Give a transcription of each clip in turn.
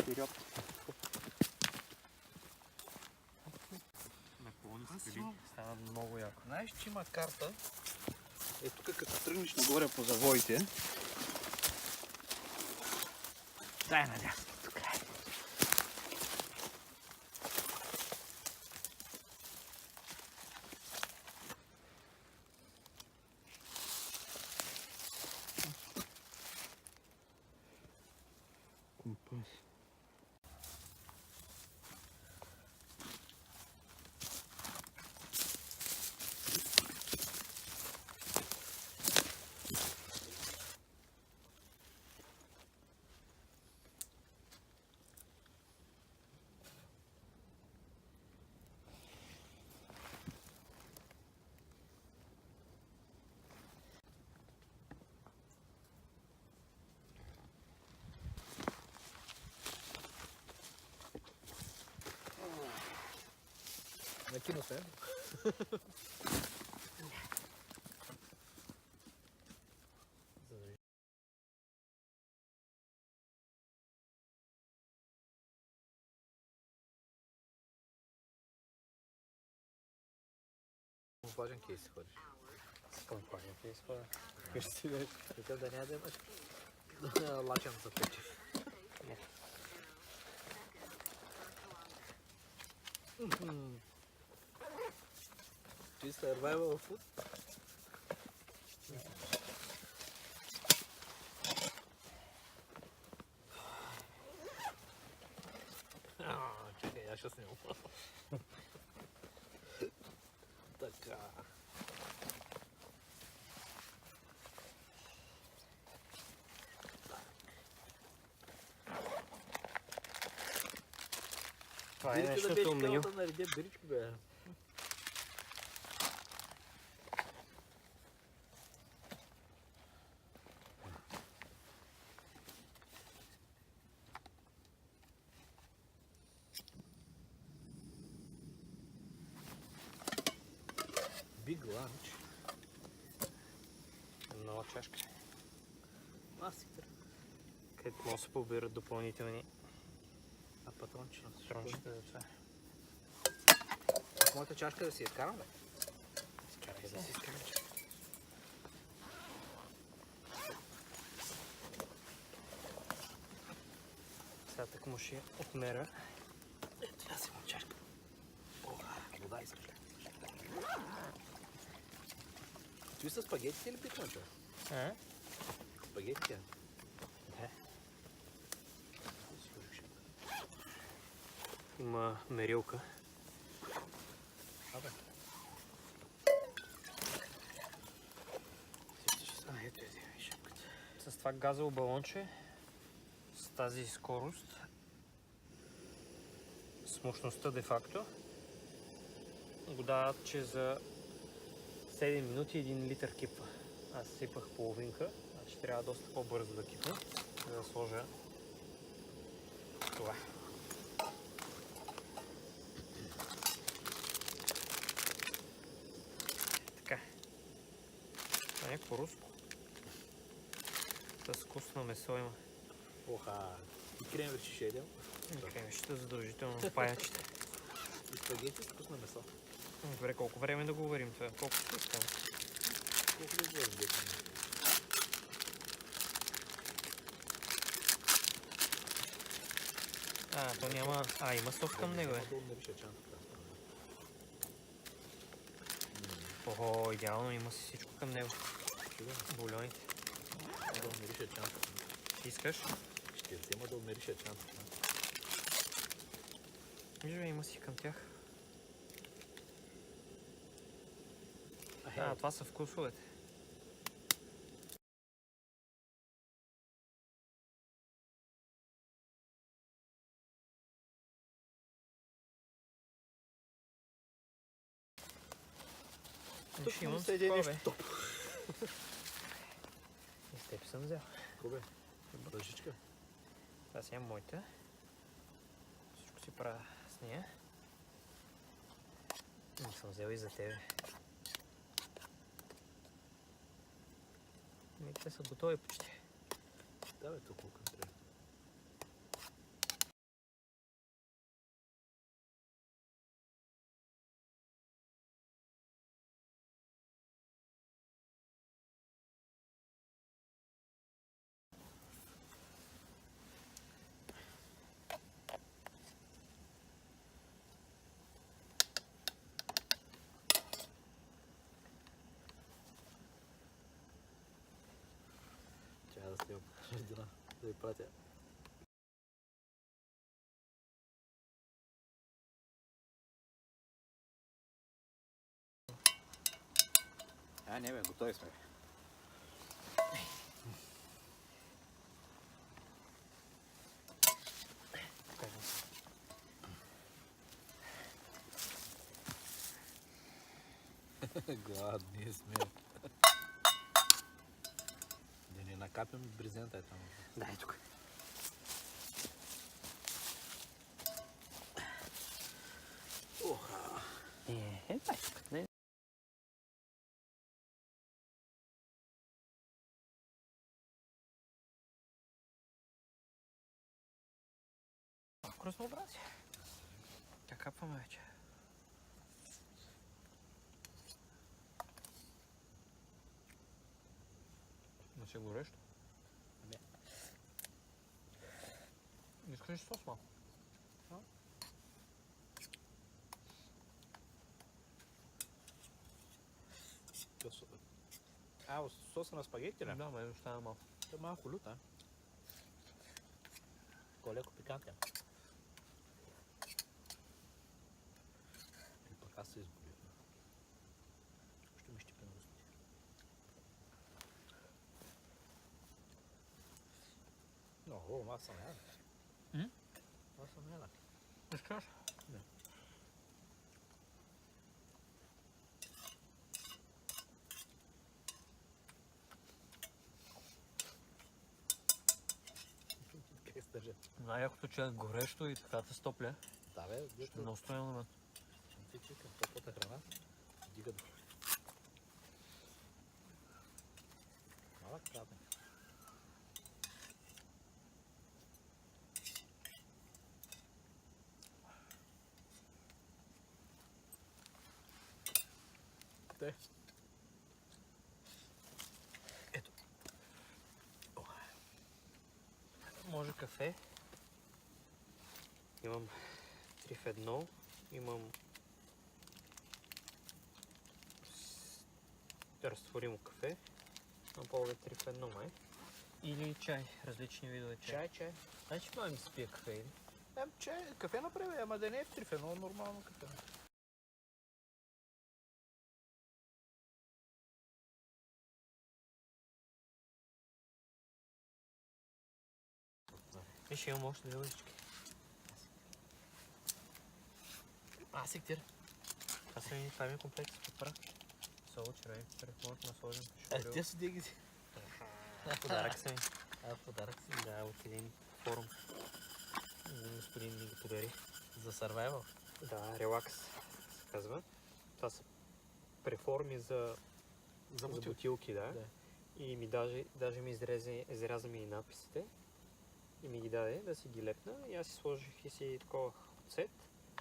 Вперед. Напълни скали. Става много яко. Знаеш, че има карта. Е, тук като тръгнеш нагоре по завоите. Дай надясно. Тук е. Компас. Накинул се. Важен кейс ходиш. Скъм важен кейс хода. Къщи вече. Такъв да няма да имаш лачен за пече. Ти survival food? Чакай, аз ще снимам. Така. Това е нещото меню. Да наредя бирички, бе. Big lunch. Нова чашка. Маситър. Където може да се побират допълнителни А патронче. трончета за това. В моята чашка да си я скарам, бе. Изкарай Да си скарам чашка. Сега така му ще отмеря. Ето, аз имам чашка. Вода искаш ли? Ти са спагетите или пикна, човек? Спагетите? Да. Има мерилка. Абе. Ето е шапката. С това газово балонче, с тази скорост, с мощността де-факто, го дават, че за 7 минути 1 литър кипва. Аз сипах половинка, значи трябва доста по-бързо да кипне, за да сложа това. Така. Това е някакво руско. С вкусно месо има. Оха, и крем ще ядел. Кремещата задължително паячите. И спагети с вкусно месо. Добре, колко време да го варим това? Колко ще искам? Колко да говорим, дете? То няма... има сос към него, Долу нариша чантата. Ого, идеално, има си всичко към него. Бульоните. Долу нариша чантата. Искаш? Ще взема долу нариша чантата. Вижда, има си към тях. Това са вкусовете. Тук Ще имам седи такова, нещо бе. топ. И с теб съм взел. Какво бе? Лъжичка? Това си имам моята. Всичко си правя с нея. Не съм взел и за тебе. Те са готови почти. Да, бе, толкова. Чуждина. Да ви пратя. Не бе, готови сме. Гладни сме. Да не накапим брезента там. Дай тук. Дай тук. Не. Разнообразие. Как капваме вече. Не си горещо? Не. Искаш ли сос малко? Соса на спагети, ли? Да, ме остава малко. Това е малко лют, а? Леко пикантен. И пък аз се изгоря. Ще ми щипи на устите. Много, аз съм яда. Аз съм яда. Искаш? Не. Как се държа? Най-якото, че е горещо и така те стопля. Да, бе, Ще дето. много стоя на мен. Ти чекам, топлата храна. Дига дух. Малък пратен. Те. Ето. Може кафе. Имам 3 в 1. Имам разтворимо кафе. Имам повече 3 в 1 май. Или чай. Различни видове чай. Чай. Значи това ми се пие кафе, или? Чай, кафе направи, ама да не е в трифено, нормално кафе. Виж, имам още 2 лъжички. Сектир. Това ми е комплект с пепра. Сол, червен пепър, може да насложим. Те са диги си. Подарък са ми. Подарък си. Да, от един форум. Господин ми ги подари. За survival. Да, релакс се казва. Това са преформи за бутилки, да. И ми даже ми изряза ми и надписите. И ми ги даде да си ги лепна. И аз си сложих и си такова оцет,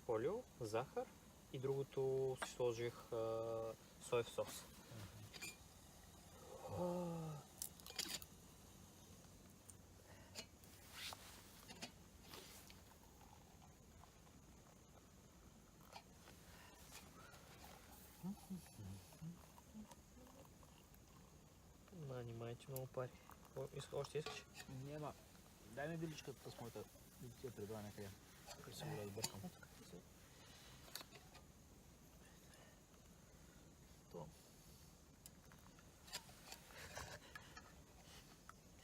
фолио, захар и другото си сложих соев сос. Внимайте, много пари. Още искаш? Няма. Дай ми биличката с моята. Ти я предава някъде. Ще си го разбъркам.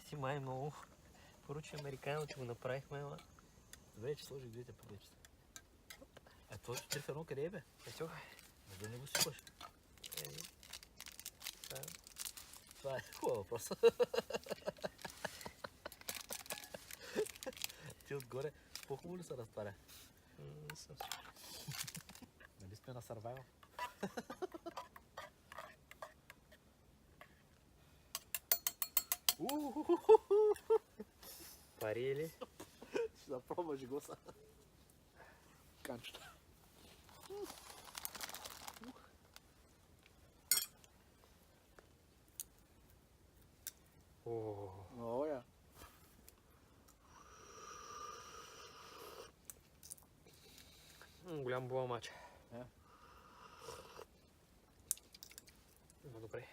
Си май много поручи американо, че го направихме, ама... Вече сложих двете първичета. Твоето трифено къде е, бе? Ето. Да не го сипаш. Да. Това е хубав въпрос. Ти отгоре, по-хубаво ли се разтваря? Не съм сигурен. Нали сме на survival? Пари или? Ще да пробваш го са. Канчета. Оя. Голям буамач. Е. Добре.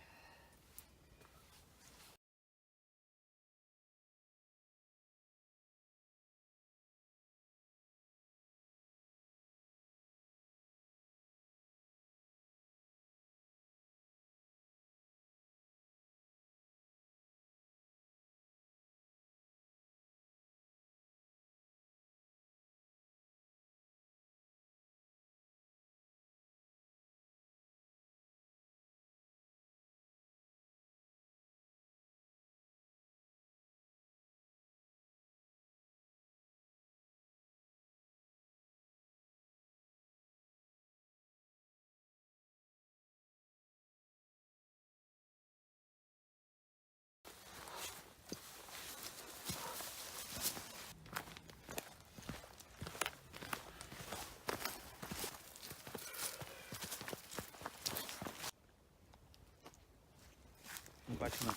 Обаче на